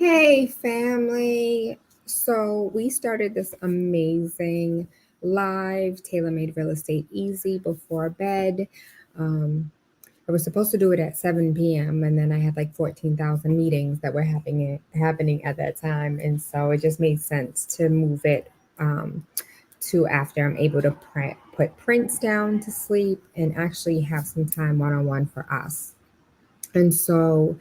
Hey, family. So, we started this amazing live Tayla Made Real Estate Easy before bed. Um, I was supposed to do it at 7 p.m. and then I had like 14,000 meetings that were happening at that time. And so it just made sense to move it to after I'm able to put Prince down to sleep and actually have some time one on one for us. And so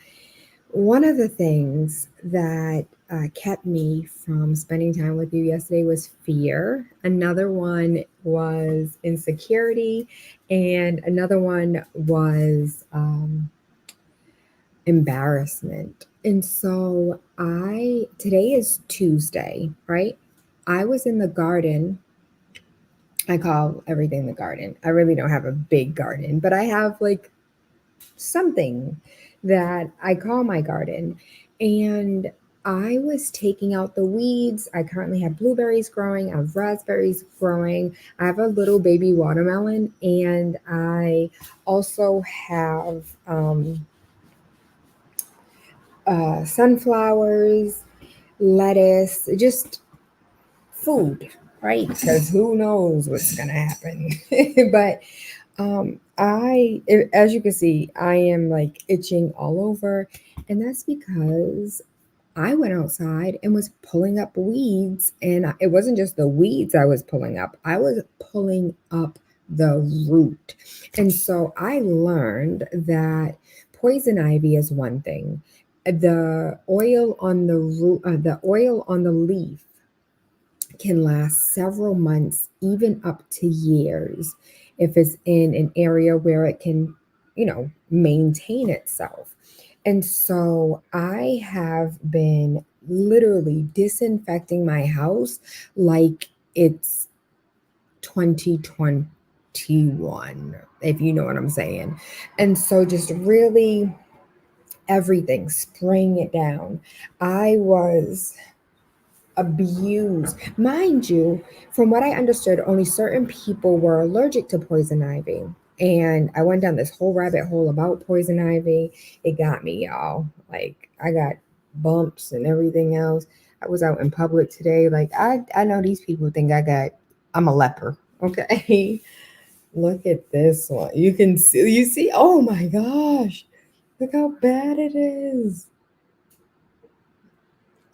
one of the things that kept me from spending time with you yesterday was fear. Another one was insecurity. And another one was embarrassment. And so today is Tuesday, right? I was in the garden. I call everything the garden. I really don't have a big garden, but I have like something that I call my garden. And I was taking out the weeds. I currently have blueberries growing, I have raspberries growing, I have a little baby watermelon, and I also have sunflowers, lettuce, just food, right? Because who knows what's going to happen. But as you can see, I am like itching all over, and that's because I went outside and was pulling up weeds, and it wasn't just the weeds I was pulling up. I was pulling up the root. And so I learned that poison ivy is one thing. The oil on the root, the oil on the leaf can last several months, even up to years, if it's in an area where it can, maintain itself. And so I have been literally disinfecting my house like it's 2021, if you know what I'm saying. And so just really everything, spraying it down. I was abused. Mind you, from what I understood, only certain people were allergic to poison ivy. And I went down this whole rabbit hole about poison ivy. It got me, y'all. Like, I got bumps and everything else. I was out in public today. Like, I know these people think I'm a leper. Okay. Look at this one. You see, oh my gosh. Look how bad it is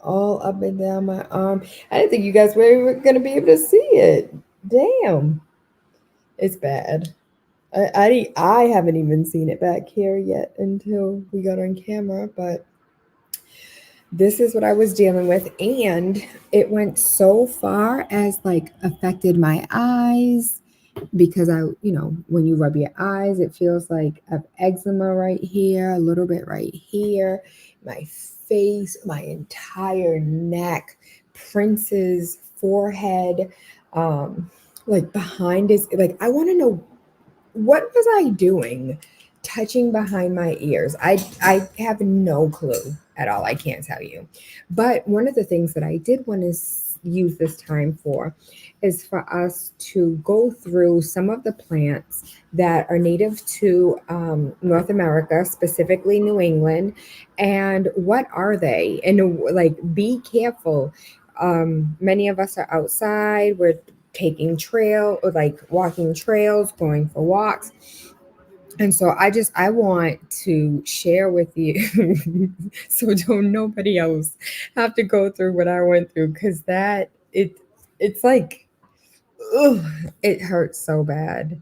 all up and down my arm. I didn't think you guys were even going to be able to see it. Damn, it's bad. I haven't even seen it back here yet until we got on camera, but this is what I was dealing with, and it went so far as like affected my eyes because when you rub your eyes, it feels like I have eczema right here, a little bit right here, my face, my entire neck, Prince's forehead, like behind his, like, I want to know, what was I doing touching behind my ears? I have no clue at all. I can't tell you. But one of the things that I did want to use this time for is for us to go through some of the plants that are native to North America, specifically New England, and what are they? And like, be careful. Many of us are outside. We're taking trail or like walking trails, going for walks. And so I want to share with you so don't nobody else have to go through what I went through, because it's like, ugh, it hurts so bad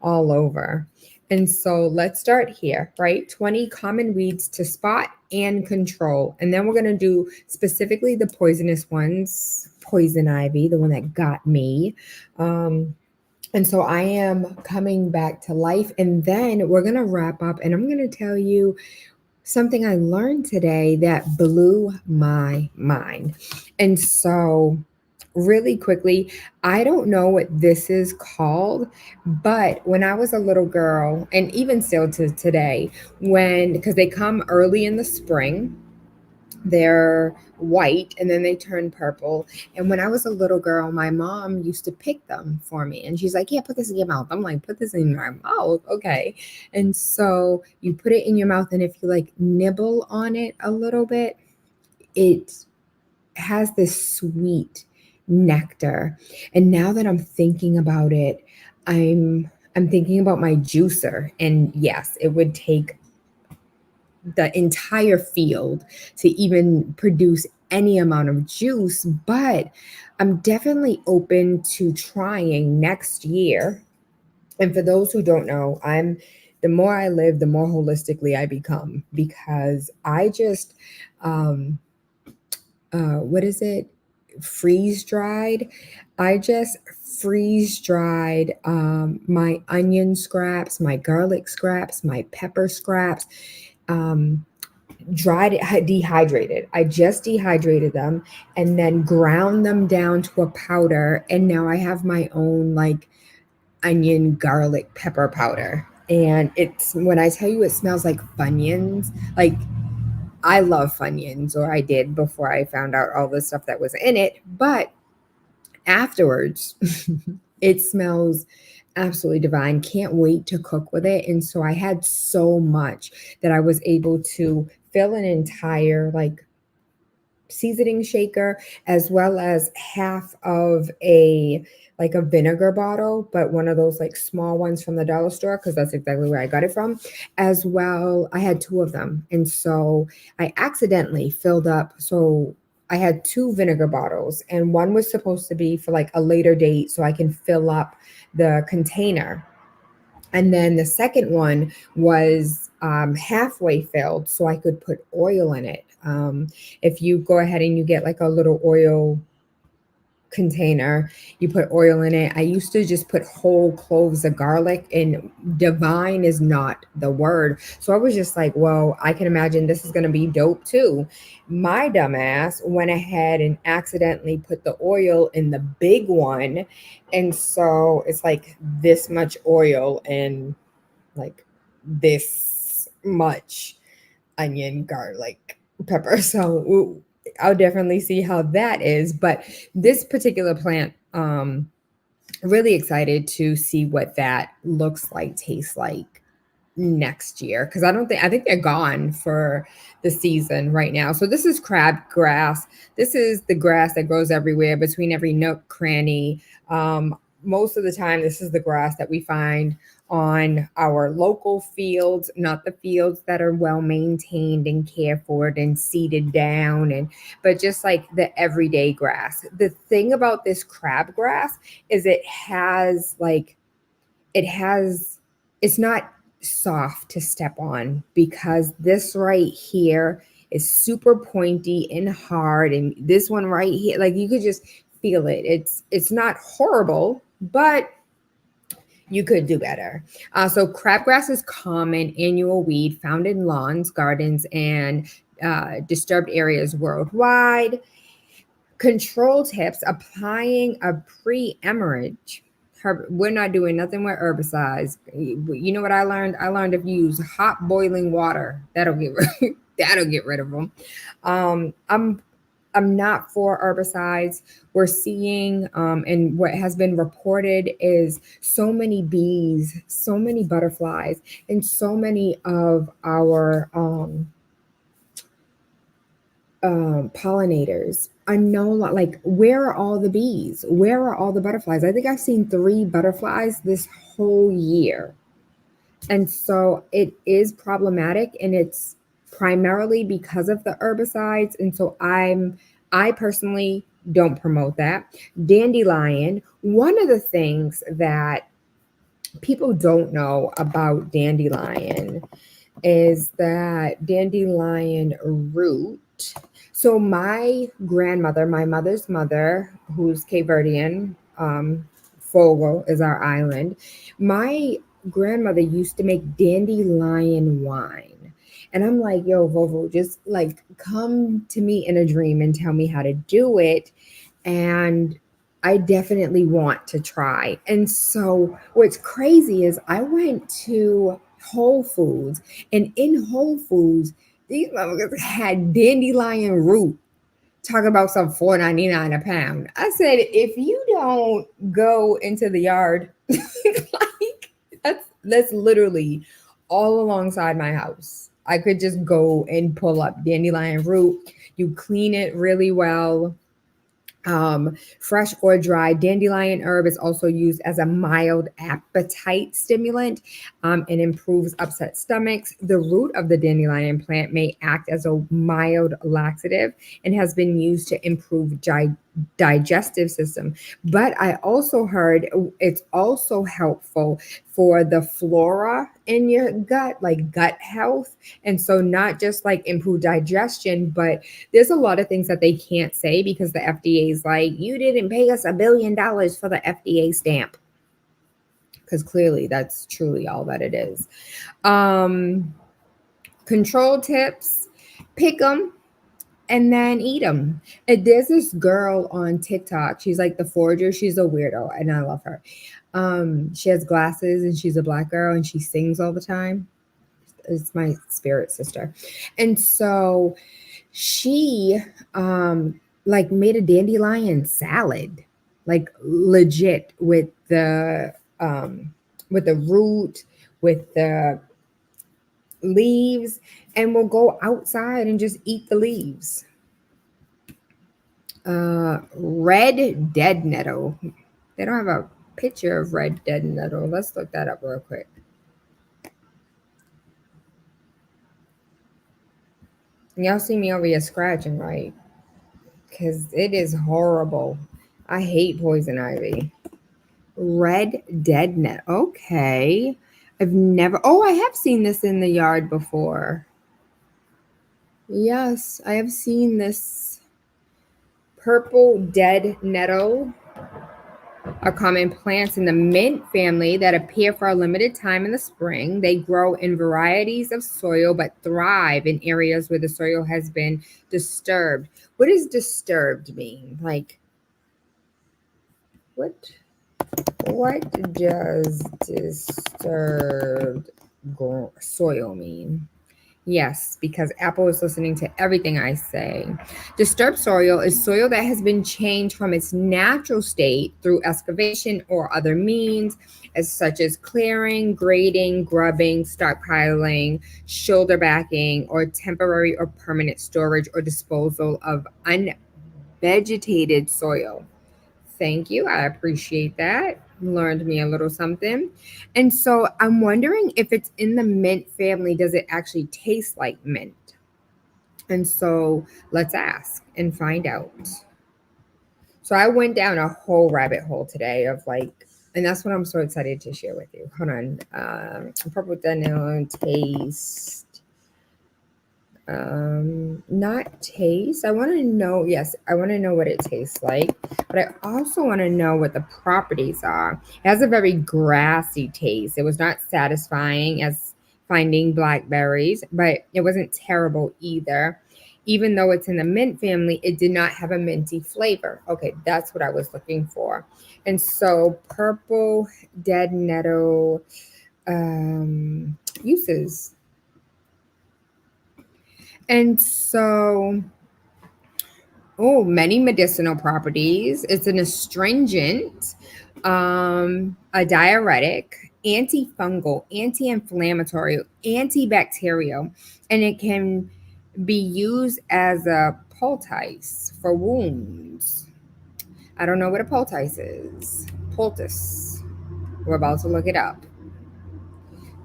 all over. And so let's start here, right? 20 common weeds to spot and control. And then we're going to do specifically the poisonous ones, poison ivy, the one that got me. And so I am coming back to life. And then we're going to wrap up, and I'm going to tell you something I learned today that blew my mind. And so, really quickly, I don't know what this is called, but when I was a little girl, and even still to today, because they come early in the spring, they're white and then they turn purple. And when I was a little girl, my mom used to pick them for me. And she's like, yeah, put this in your mouth. I'm like, put this in my mouth. Okay. And so you put it in your mouth. And if you like nibble on it a little bit, it has this sweet nectar. And now that I'm thinking about it, I'm thinking about my juicer. And yes, it would take the entire field to even produce any amount of juice, but I'm definitely open to trying next year. And for those who don't know, the more I live, the more holistically I become, because I just what is it? Freeze dried. I just freeze dried my onion scraps, my garlic scraps, my pepper scraps, um, dried it, dehydrated. I just dehydrated them and then ground them down to a powder. And now I have my own like onion, garlic, pepper powder. And it's when I tell you it smells like Funyuns, like I love Funyuns, or I did before I found out all the stuff that was in it. But afterwards, it smells absolutely divine. Can't wait to cook with it. And so I had so much that I was able to fill an entire like seasoning shaker, as well as half of a like a vinegar bottle, but one of those like small ones from the dollar store, because that's exactly where I got it from. As well, I had two of them, and so I accidentally filled up. So I had two vinegar bottles, and one was supposed to be for like a later date so I can fill up the container, and then the second one was halfway filled so I could put oil in it. If you go ahead and you get like a little oil container, you put oil in it. I used to just put whole cloves of garlic, and divine is not the word. So I was just like, well, I can imagine this is going to be dope too. My dumbass went ahead and accidentally put the oil in the big one. And so it's like this much oil and like this much onion, garlic, pepper. So I'll definitely see how that is. But this particular plant, really excited to see what that looks like, tastes like next year, because I think they're gone for the season right now. So this is crabgrass. This is the grass that grows everywhere between every nook cranny. Most of the time this is the grass that we find on our local fields, not the fields that are well maintained and cared for and seeded down, and but just like the everyday grass. The thing about this crabgrass is it has it's not soft to step on, because this right here is super pointy and hard, and this one right here, like you could just feel it. It's not horrible, but you could do better. So crabgrass is common annual weed found in lawns, gardens, and disturbed areas worldwide. Control tips: applying a pre-emerge. We're not doing nothing with herbicides. You know what I learned? I learned if you use hot boiling water, that'll get rid of them. Um, I'm I'm not for herbicides. We're seeing, and what has been reported is so many bees, so many butterflies, and so many of our pollinators are like, where are all the bees? Where are all the butterflies? I think I've seen 3 butterflies this whole year. And so it is problematic, and it's primarily because of the herbicides. And so I personally don't promote that. Dandelion, one of the things that people don't know about dandelion is that dandelion root. So my grandmother, my mother's mother, who's Cape Verdean, Fogo is our island. My grandmother used to make dandelion wine. And I'm like, yo, Vovo, just like come to me in a dream and tell me how to do it. And I definitely want to try. And so what's crazy is I went to Whole Foods, and in Whole Foods, these motherfuckers had dandelion root. Talk about some $4.99 a pound. I said, if you don't go into the yard, like that's literally all alongside my house. I could just go and pull up dandelion root. You clean it really well. Fresh or dry. Dandelion herb is also used as a mild appetite stimulant and improves upset stomachs. The root of the dandelion plant may act as a mild laxative and has been used to improve digestive system. But I also heard it's also helpful for the flora in your gut, like gut health. And so not just like improve digestion, but there's a lot of things that they can't say because the FDA is like, you didn't pay us $1 billion for the FDA stamp. Because clearly that's truly all that it is. Control tips, pick them and then eat them. And there's this girl on TikTok. She's like the forager. She's a weirdo and I love her. She has glasses and she's a black girl and she sings all the time. It's my spirit sister. And so she like made a dandelion salad, like legit with the root, with the leaves, and we'll go outside and just eat the leaves. Red dead nettle. They don't have a picture of red dead nettle. Let's look that up real quick. Y'all see me over here scratching, right? Because it is horrible. I hate poison ivy. Red dead net. Okay. I have seen this in the yard before. Yes, I have seen this. Purple dead nettle are common plants in the mint family that appear for a limited time in the spring. They grow in varieties of soil but thrive in areas where the soil has been disturbed. What does disturbed mean? Like, what does disturbed soil mean? Yes, because Apple is listening to everything I say. Disturbed soil is soil that has been changed from its natural state through excavation or other means, such as clearing, grading, grubbing, stockpiling, shoulder backing, or temporary or permanent storage or disposal of unvegetated soil. Thank you. I appreciate that. Learned me a little something. And so I'm wondering if it's in the mint family, does it actually taste like mint? And so let's ask and find out. So I went down a whole rabbit hole today of like, and that's what I'm so excited to share with you. Hold on. Purple denim taste. Not taste. I want to know, yes, I want to know what it tastes like, but I also want to know what the properties are. It has a very grassy taste. It was not satisfying as finding blackberries, but it wasn't terrible either. Even though it's in the mint family, it did not have a minty flavor. Okay, that's what I was looking for. And so purple dead nettle uses. And so, many medicinal properties. It's an astringent, a diuretic, antifungal, anti-inflammatory, antibacterial, and it can be used as a poultice for wounds. I don't know what a poultice is. Poultice. We're about to look it up.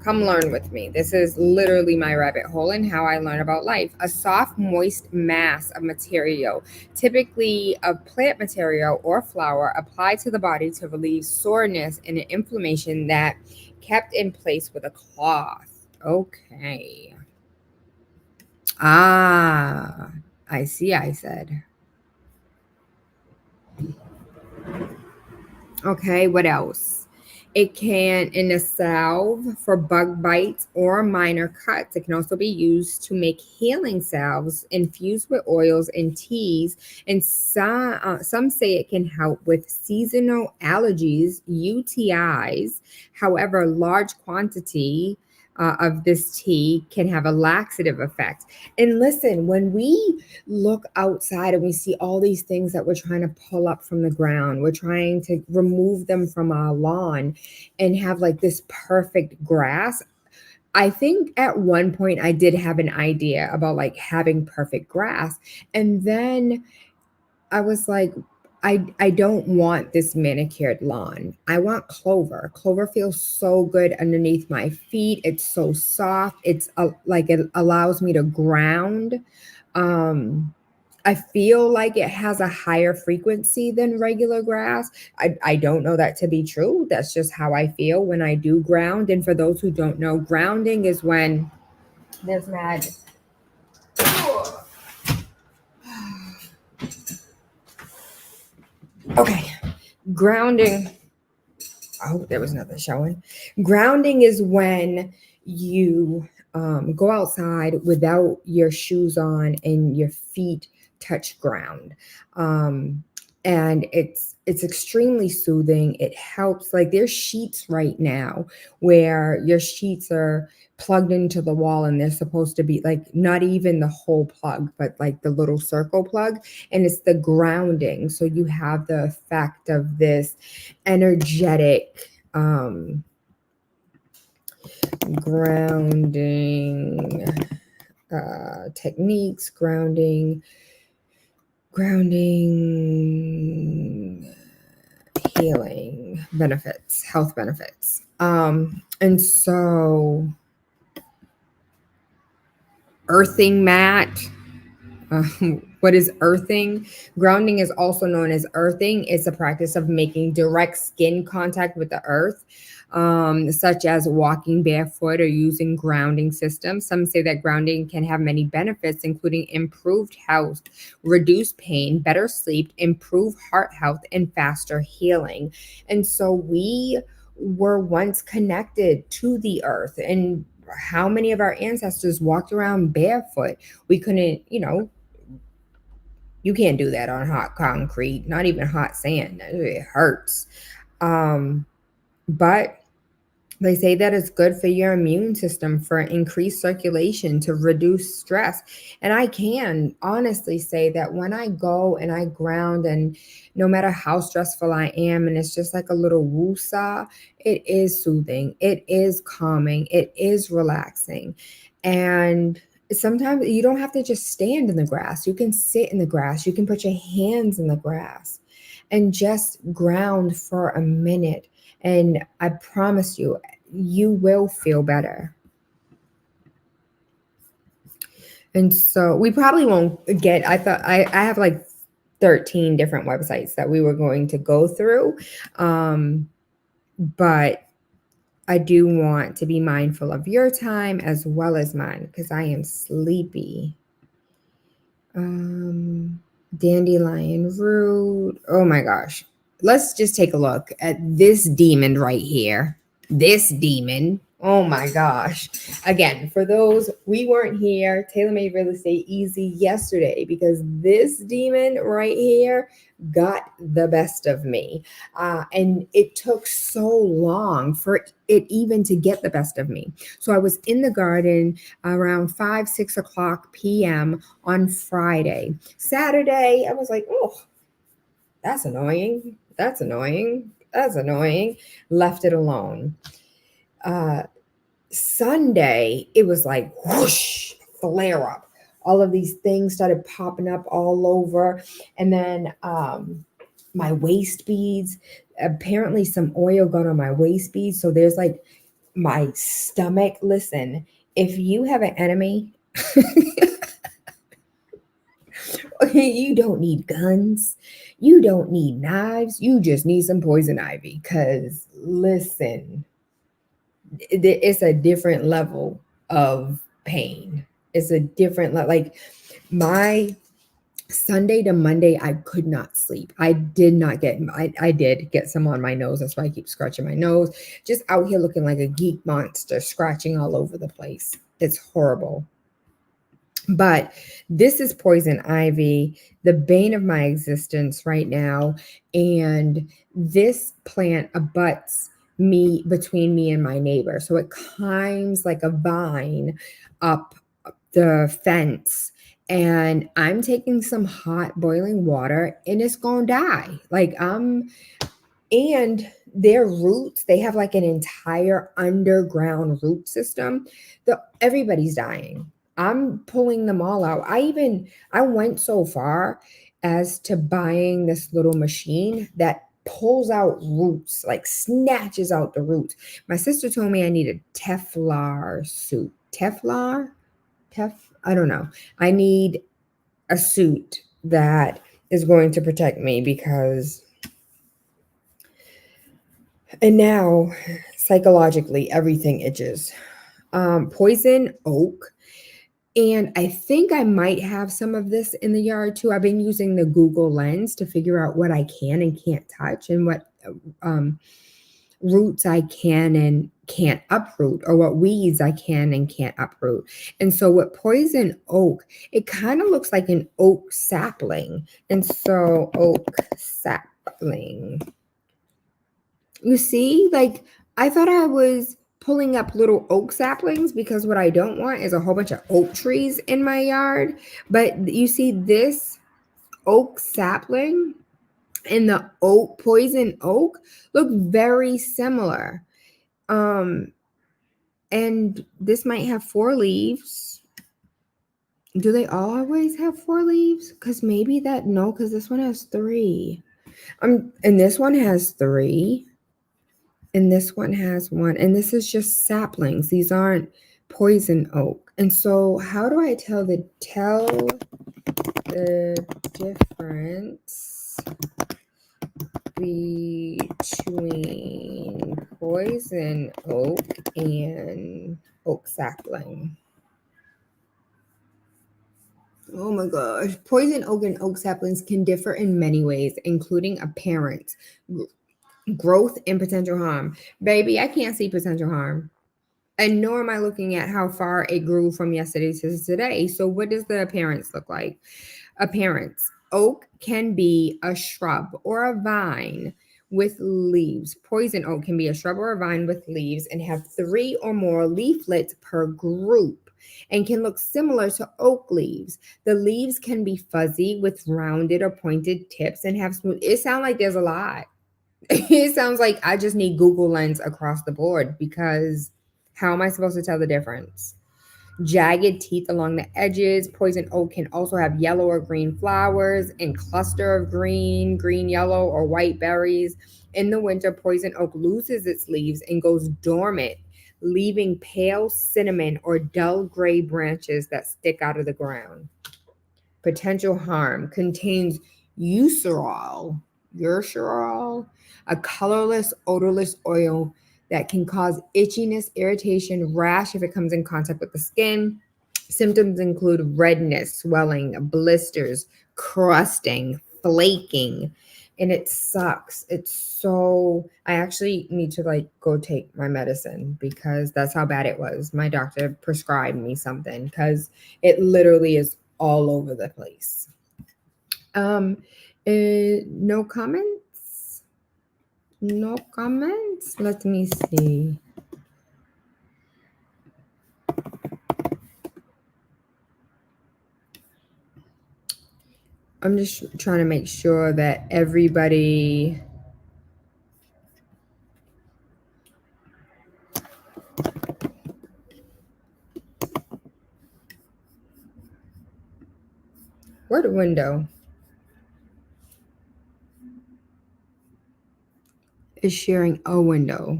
Come learn with me. This is literally my rabbit hole and how I learn about life. A soft, moist mass of material, typically of plant material or flour, applied to the body to relieve soreness and inflammation that kept in place with a cloth. Okay. Ah, I see, I said. Okay, what else? It can, in a salve for bug bites or minor cuts, it can also be used to make healing salves infused with oils and teas. And some say it can help with seasonal allergies, UTIs. However, large quantity of this tea can have a laxative effect. And listen, when we look outside and we see all these things that we're trying to pull up from the ground, we're trying to remove them from our lawn and have like this perfect grass. I think at one point I did have an idea about like having perfect grass. And then I was like, I don't want this manicured lawn. I want clover. Clover feels so good underneath my feet. It's so soft. It's like it allows me to ground. I feel like it has a higher frequency than regular grass. I don't know that to be true. That's just how I feel when I do ground. And for those who don't know, grounding is when there's mad. Okay, grounding. I hope there was nothing showing. Grounding is when you go outside without your shoes on and your feet touch ground. And it's extremely soothing. It helps. Like there's sheets right now where your sheets are plugged into the wall and they're supposed to be like not even the whole plug, but like the little circle plug. And it's the grounding. So you have the effect of this energetic grounding techniques, grounding healing benefits, health benefits. And so earthing mat. What is earthing? Grounding is also known as earthing. It's a practice of making direct skin contact with the earth, such as walking barefoot or using grounding systems. Some say that grounding can have many benefits, including improved health, reduced pain, better sleep, improved heart health, and faster healing. And so we were once connected to the earth, and how many of our ancestors walked around barefoot? We couldn't, you can't do that on hot concrete, not even hot sand. It hurts. But they say that it's good for your immune system for increased circulation to reduce stress. And I can honestly say that when I go and I ground, and no matter how stressful I am, and it's just like a little woo-saw, it is soothing, it is calming, it is relaxing. And sometimes you don't have to just stand in the grass. You can sit in the grass. You can put your hands in the grass and just ground for a minute. And I promise you, you will feel better. And so we probably won't get, I thought I have like 13 different websites that we were going to go through. But I do want to be mindful of your time as well as mine because I am sleepy. Dandelion root. Oh my gosh. Let's just take a look at this demon right here. This demon. Oh my gosh. Again, for those, we weren't here, Tayla Made Real Estate Easy yesterday because this demon right here got the best of me. And it took so long for it even to get the best of me. So I was in the garden around 5-6 o'clock p.m. on Friday. Saturday, I was like, oh, that's annoying. That's annoying. That's annoying. Left it alone. Sunday, it was like whoosh, flare up. All of these things started popping up all over. And then my waist beads, apparently some oil got on my waist beads. So there's like my stomach. Listen, if you have an enemy, you don't need guns. You don't need knives. You just need some poison ivy. Because listen, it's a different level of pain. It's a different, like my Sunday to Monday, I could not sleep. I did not get, I did get some on my nose. That's why I keep scratching my nose. Just out here looking like a geek monster, scratching all over the place. It's horrible. But this is poison ivy, the bane of my existence right now. And this plant abuts me between me and my neighbor. So it climbs like a vine up the fence. And I'm taking some hot boiling water and it's gonna die. And their roots, they have like an entire underground root system. Everybody's dying. I'm pulling them all out. I went so far as to buying this little machine that pulls out roots, like snatches out the roots. My sister told me I need a Teflar suit. Teflar? I don't know. I need a suit that is going to protect me because, and now psychologically everything itches. Poison oak. And I think I might have some of this in the yard too. I've been using the Google Lens to figure out what I can and can't touch, and what roots I can and can't uproot, or what weeds I can and can't uproot. And so with poison oak, it kind of looks like an oak sapling. And so oak sapling. You see, like, I thought I was pulling up little oak saplings because what I don't want is a whole bunch of oak trees in my yard. But you see this oak sapling and the oak poison oak look very similar. And this might have 4 leaves. Do they always have 4 leaves? Because maybe that, no, because this one has 3. And this one has 3. And this one has 1. And this is just saplings. These aren't poison oak. And so how do I tell the difference between poison oak and oak sapling? Oh my gosh. Poison oak and oak saplings can differ in many ways, including appearance, growth, and potential harm. Baby, I can't see potential harm. And nor am I looking at how far it grew from yesterday to today. So what does the appearance look like? Appearance. Oak can be a shrub or a vine with leaves. Poison oak can be a shrub or a vine with leaves and have 3 or more leaflets per group, and can look similar to oak leaves. The leaves can be fuzzy with rounded or pointed tips and have smooth. It sounds like there's a lot. It sounds like I just need Google Lens across the board, because how am I supposed to tell the difference? Jagged teeth along the edges. Poison oak can also have yellow or green flowers and cluster of green, yellow, or white berries. In the winter, poison oak loses its leaves and goes dormant, leaving pale cinnamon or dull gray branches that stick out of the ground. Potential harm: contains urushiol, a colorless, odorless oil that can cause itchiness, irritation, rash if it comes in contact with the skin. Symptoms include redness, swelling, blisters, crusting, flaking, and it sucks. I actually need to go take my medicine because that's how bad it was. My doctor prescribed me something because it literally is all over the place. No comments? No comments? Let me see. I'm just trying to make sure that everybody... What window is sharing a window?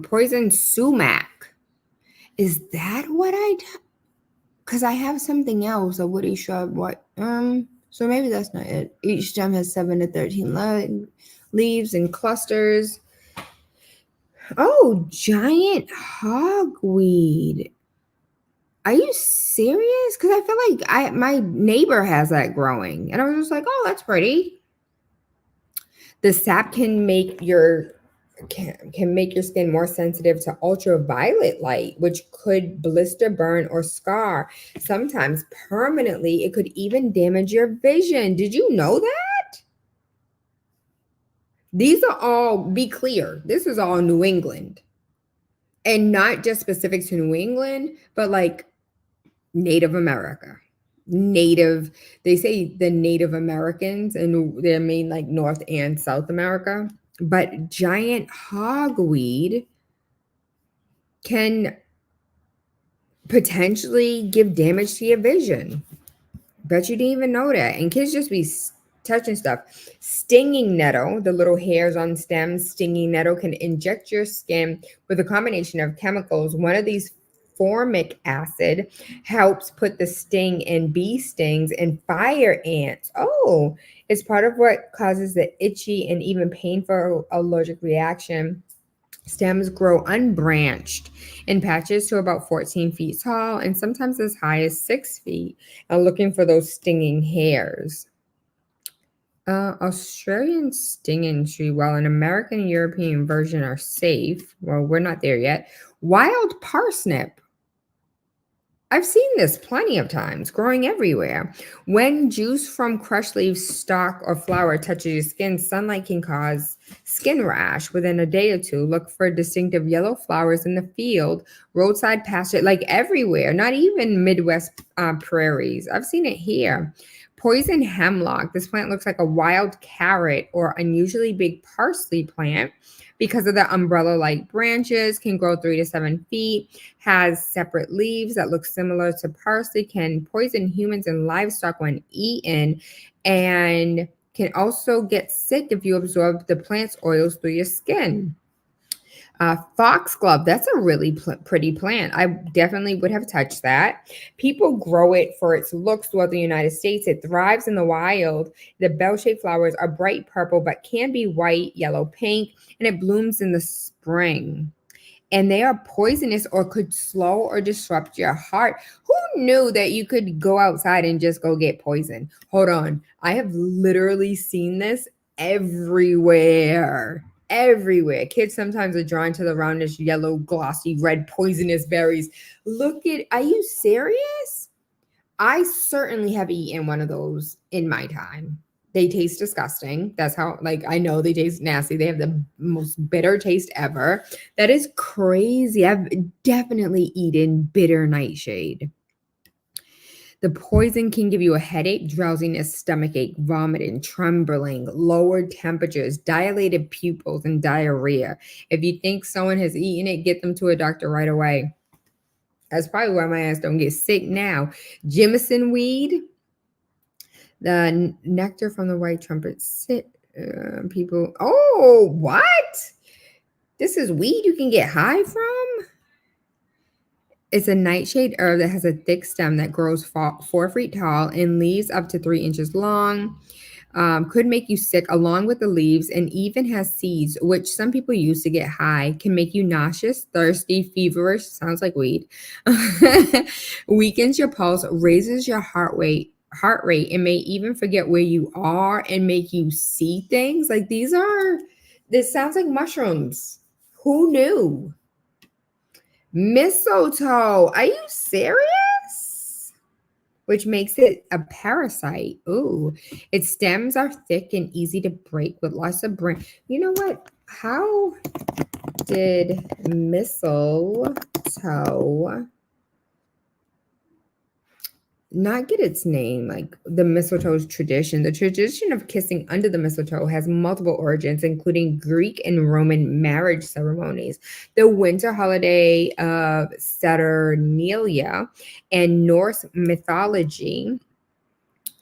Poison sumac. Is that what because I have something else, a woody shrub. What? So maybe that's not it. Each stem has 7 to 13 leaves and clusters. Oh, giant hogweed. Are you serious? Because I feel like my neighbor has that growing, and I was just like, oh, that's pretty. The sap can make your skin more sensitive to ultraviolet light, which could blister, burn, or scar. Sometimes permanently. It could even damage your vision. Did you know that? These are all, be clear, this is all New England. And not just specific to New England, but like Native America. They say the Native Americans, and they're mean like North and South America. but giant hogweed can potentially give damage to your vision. Bet you didn't even know that. And kids just be touching stuff. Stinging nettle, the little hairs on stems, stinging nettle can inject your skin with a combination of chemicals. One of these, formic acid, helps put the sting in bee stings and fire ants. Oh, it's part of what causes the itchy and even painful allergic reaction. Stems grow unbranched in patches to about 14 feet tall and sometimes as high as 6 feet, and looking for those stinging hairs. Australian stinging tree, while an American and European version are safe. Well, we're not there yet. Wild parsnip. I've seen this plenty of times, growing everywhere. When juice from crushed leaves, stalk, or flower touches your skin, sunlight can cause skin rash within a day or two. Look for distinctive yellow flowers in the field, roadside pasture, like everywhere, not even Midwest prairies. I've seen it here. Poison hemlock. This plant looks like a wild carrot or unusually big parsley plant because of the umbrella-like branches, can grow 3 to 7 feet, has separate leaves that look similar to parsley, can poison humans and livestock when eaten, and can also get sick if you absorb the plant's oils through your skin. Foxglove, that's a really pretty plant. I definitely would have touched that. People grow it for its looks throughout the United States. It thrives in the wild. The bell-shaped flowers are bright purple, but can be white, yellow, pink, and it blooms in the spring. And they are poisonous or could slow or disrupt your heart. Who knew that you could go outside and just go get poisoned? Hold on. I have literally seen this everywhere. Everywhere. Kids sometimes are drawn to the roundish, yellow, glossy, red, poisonous berries. Are you serious? I certainly have eaten one of those in my time. They taste disgusting. That's how, like, I know they taste nasty. They have the most bitter taste ever. That is crazy. I've definitely eaten bitter nightshade. The poison can give you a headache, drowsiness, stomachache, vomiting, trembling, lowered temperatures, dilated pupils, and diarrhea. If you think someone has eaten it, get them to a doctor right away. That's probably why my ass don't get sick now. Jimison weed, the nectar from the white trumpet. People. Oh, what? This is weed you can get high from? It's a nightshade herb that has a thick stem that grows 4 feet tall and leaves up to 3 inches long. Could make you sick along with the leaves, and even has seeds, which some people use to get high. Can make you nauseous, thirsty, feverish. Sounds like weed. Weakens your pulse, raises your heart rate, and may even forget where you are and make you see things. Like this sounds like mushrooms. Who knew? Mistletoe. Are you serious? Which makes it a parasite. Ooh, its stems are thick and easy to break with lots of You know what? How did mistletoe not get its name? Like the mistletoe's tradition. The tradition of kissing under the mistletoe has multiple origins, including Greek and Roman marriage ceremonies, the winter holiday of Saturnalia, and Norse mythology.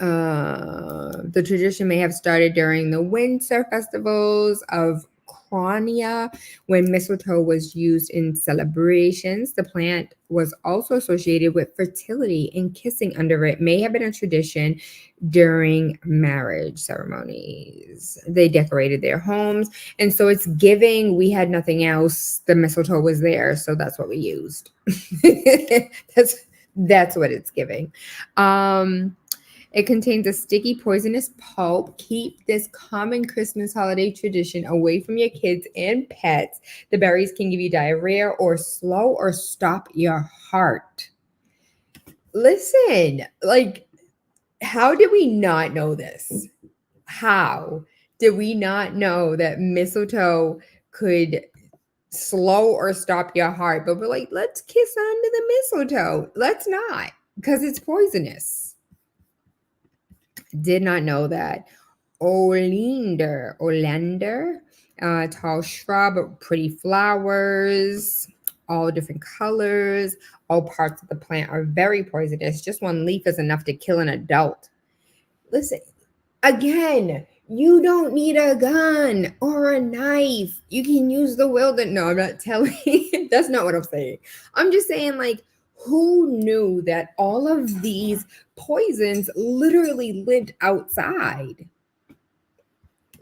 The tradition may have started during the winter festivals of Cronia, when mistletoe was used in celebrations. The plant was also associated with fertility, and kissing under it may have been a tradition during marriage ceremonies. They decorated their homes, and so it's giving. We had nothing else. The mistletoe was there, so that's what we used. That's what it's giving. It contains a sticky, poisonous pulp. Keep this common Christmas holiday tradition away from your kids and pets. The berries can give you diarrhea or slow or stop your heart. Listen, like, how did we not know this? How did we not know that mistletoe could slow or stop your heart? But we're like, let's kiss under the mistletoe. Let's not, because it's poisonous. Did not know that. Olander, Tall shrub, pretty flowers, all different colors. All parts of the plant are very poisonous. Just one leaf is enough to kill an adult. Listen, again, you don't need a gun or a knife. You can use the wilderness. No, I'm not telling you. That's not what I'm saying. I'm just saying, like, who knew that all of these poisons literally lived outside?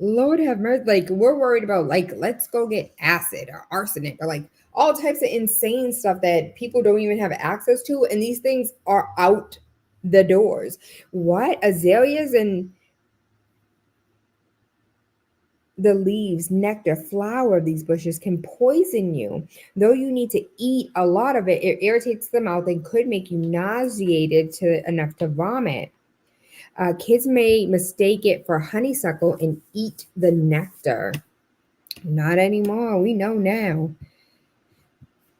Lord have mercy. Like, we're worried about, like, let's go get acid or arsenic or like all types of insane stuff that people don't even have access to. And these things are out the doors. What? Azaleas and the leaves, nectar, flower of these bushes can poison you. Though you need to eat a lot of it, it irritates the mouth and could make you nauseated enough to vomit. Kids may mistake it for honeysuckle and eat the nectar. Not anymore. We know now.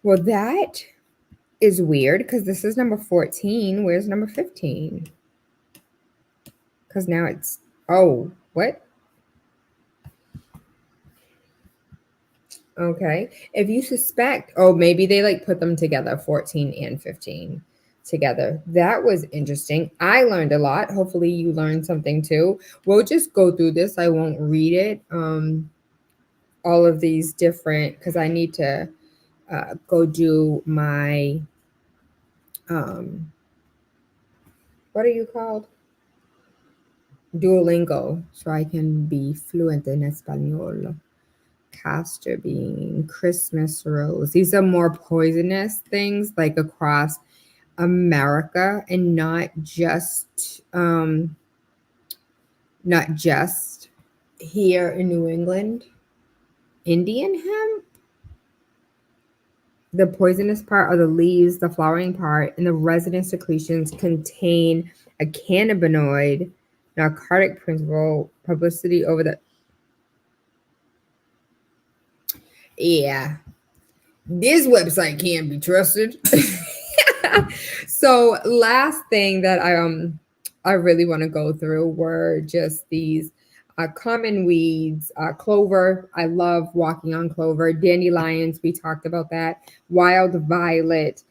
Well, that is weird because this is number 14. Where's number 15? Because now it's, oh, what? Okay. If you suspect, oh, maybe they like put them together, 14 and 15 together. That was interesting. I learned a lot. Hopefully you learned something too. We'll just go through this. I won't read it. All of these different, because I need to go do my, what are you called? Duolingo, so I can be fluent in Espanol. Castor bean, Christmas rose. These are more poisonous things, like across America, and not just here in New England. Indian hemp. The poisonous part are the leaves, the flowering part, and the resin secretions contain a cannabinoid, narcotic principle, publicity over the. Yeah, this website can't be trusted. So last thing that I really want to go through were just these common weeds. Clover, I love walking on clover. Dandelions, we talked about that. Wild violet.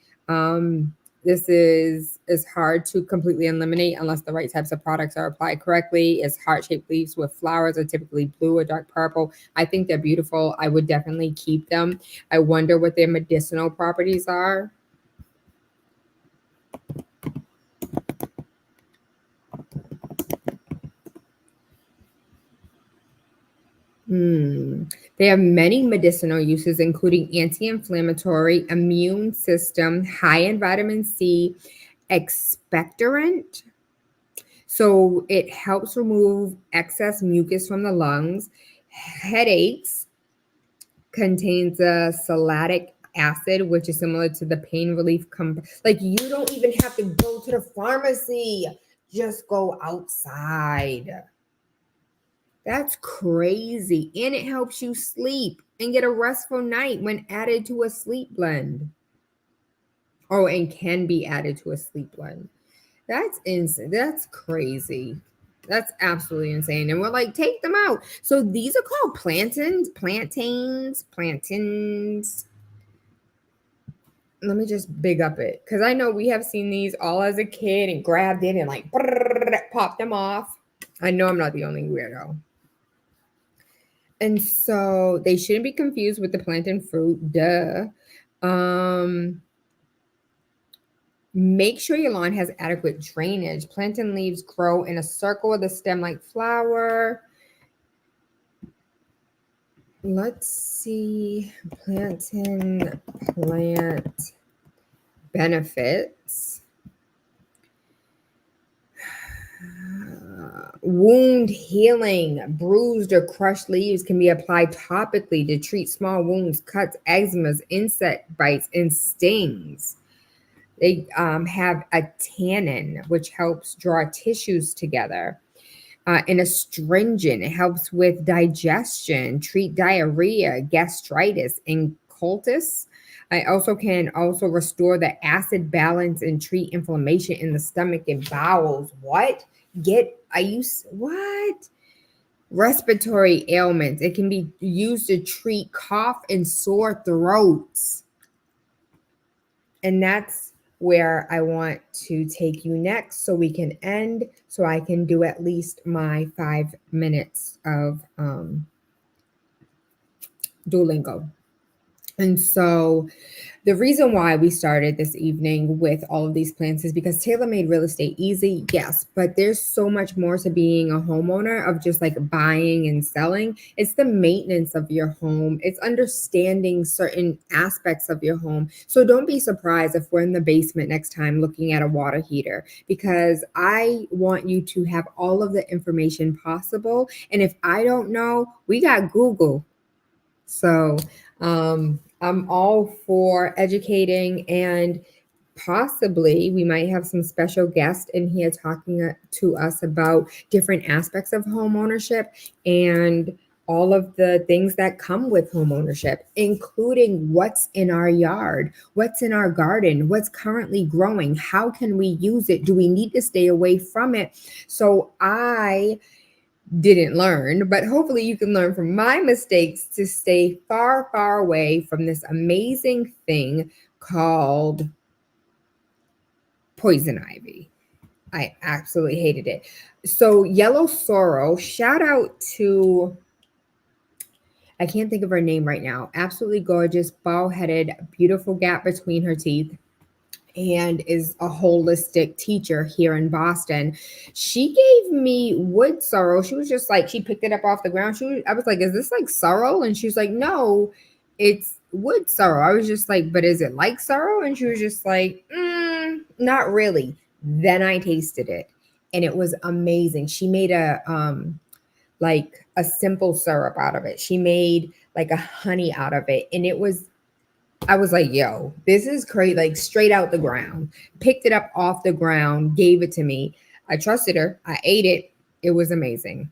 This is hard to completely eliminate unless the right types of products are applied correctly. It's heart-shaped leaves with flowers are typically blue or dark purple. I think they're beautiful. I would definitely keep them. I wonder what their medicinal properties are. They have many medicinal uses, including anti-inflammatory, immune system, high in vitamin C, expectorant. So it helps remove excess mucus from the lungs. Headaches, contains a salicylic acid, which is similar to the pain relief. Like, you don't even have to go to the pharmacy. Just go outside. That's crazy. And it helps you sleep and get a restful night when added to a sleep blend. Oh, and can be added to a sleep blend. That's insane. That's crazy. That's absolutely insane. And we're like, take them out. So these are called plantains. Let me just big up it, because I know we have seen these all as a kid and grabbed it and like popped them off. I know I'm not the only weirdo. And so they shouldn't be confused with the plantain fruit. Duh. Make sure your lawn has adequate drainage. Plantain leaves grow in a circle with a stem-like flower. Let's see. Plantain plant benefits. Wound healing. Bruised or crushed leaves can be applied topically to treat small wounds, cuts, eczemas, insect bites, and stings. They have a tannin, which helps draw tissues together. And astringent, it helps with digestion, treat diarrhea, gastritis, and colitis. I can also restore the acid balance and treat inflammation in the stomach and bowels. What? What? respiratory ailments. It can be used to treat cough and sore throats. And that's where I want to take you next so we can end, so I can do at least my 5 minutes of Duolingo. And so the reason why we started this evening with all of these plans is because Tayla Made Real Estate easy, yes, but there's so much more to being a homeowner of just like buying and selling. It's the maintenance of your home. It's understanding certain aspects of your home. So don't be surprised if we're in the basement next time looking at a water heater, because I want you to have all of the information possible. And if I don't know, we got Google. So I'm all for educating, and possibly we might have some special guests in here talking to us about different aspects of home ownership and all of the things that come with home ownership, including what's in our yard, what's in our garden, what's currently growing, how can we use it, do we need to stay away from it? So I didn't learn, but hopefully you can learn from my mistakes to stay far, far away from this amazing thing called poison ivy. I absolutely hated it. So yellow sorrel, shout out to, I can't think of her name right now. Absolutely gorgeous, bald-headed, beautiful gap between her teeth, and is a holistic teacher here in Boston. She gave me wood sorrel. She was just like, she picked it up off the ground. I was like, is this like sorrel? And she was like, no, it's wood sorrel. I was just like, but is it like sorrel? And she was just like, not really. Then I tasted it and it was amazing. She made like a simple syrup out of it. She made like a honey out of it. And I was like, yo, this is crazy, like straight out the ground. Picked it up off the ground, gave it to me. I trusted her. I ate it. It was amazing.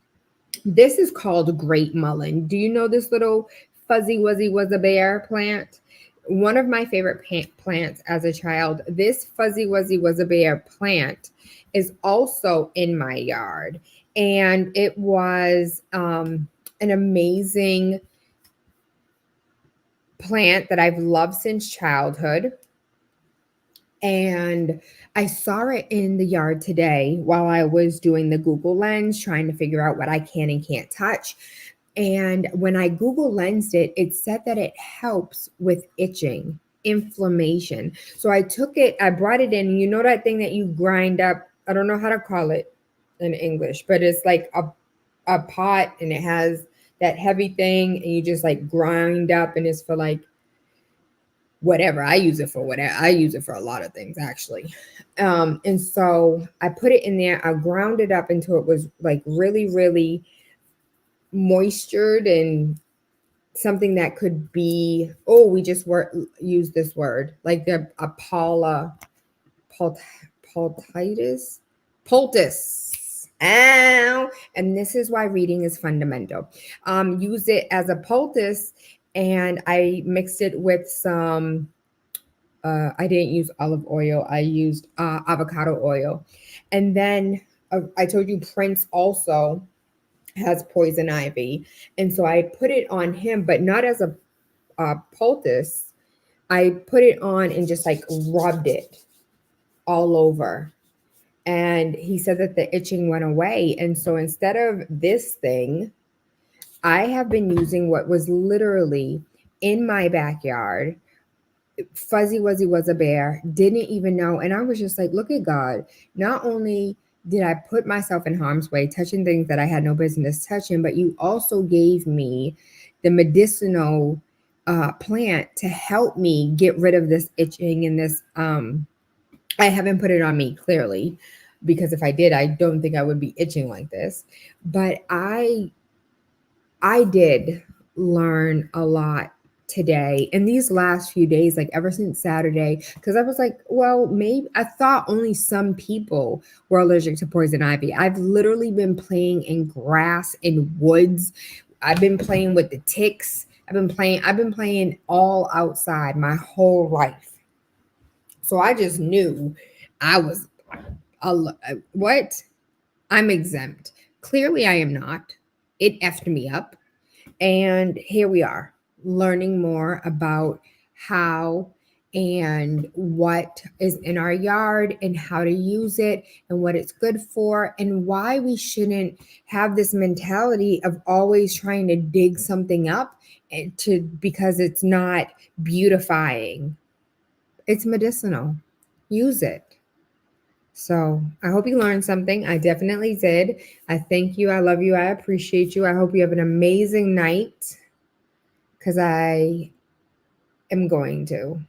This is called Great Mullen. Do you know this little fuzzy wuzzy was a bear plant? One of my favorite plants as a child. This fuzzy wuzzy was a bear plant is also in my yard. And it was an amazing plant that I've loved since childhood. And I saw it in the yard today while I was doing the Google Lens, trying to figure out what I can and can't touch. And when I Google Lensed it, it said that it helps with itching, inflammation. So I took it, I brought it in. You know that thing that you grind up? I don't know how to call it in English, but it's like a pot and it has that heavy thing and you just like grind up, and it's for like whatever. I use it for whatever. I use it for a lot of things actually. And so I put it in there. I ground it up until it was like really, really moistured and something that could be, oh, we just use this word, like the poultice. Ow. And this is why reading is fundamental. Use it as a poultice, and I mixed it with some, I didn't use olive oil. I used avocado oil. And then I told you Prince also has poison ivy. And so I put it on him, but not as a poultice. I put it on and just like rubbed it all over. And he said that the itching went away. And so instead of this thing, I have been using what was literally in my backyard. Fuzzy Wuzzy was a bear, didn't even know. And I was just like, look at God. Not only did I put myself in harm's way, touching things that I had no business touching, but you also gave me the medicinal plant to help me get rid of this itching and this. I haven't put it on me clearly, because if I did, I don't think I would be itching like this. But I did learn a lot today in these last few days, like ever since Saturday, because I was like, well, maybe I thought only some people were allergic to poison ivy. I've literally been playing in grass, in woods. I've been playing with the ticks. I've been playing all outside my whole life. So I just knew I was what? I'm exempt. Clearly I am not. it effed me up. And here we are learning more about how and what is in our yard and how to use it and what it's good for and why we shouldn't have this mentality of always trying to dig something up because it's not beautifying. It's medicinal. Use it. So I hope you learned something. I definitely did. I thank you. I love you. I appreciate you. I hope you have an amazing night because I am going to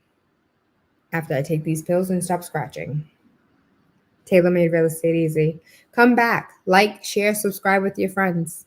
after I take these pills and stop scratching. Tayla Made Real Estate Easy. Come back, like, share, subscribe with your friends.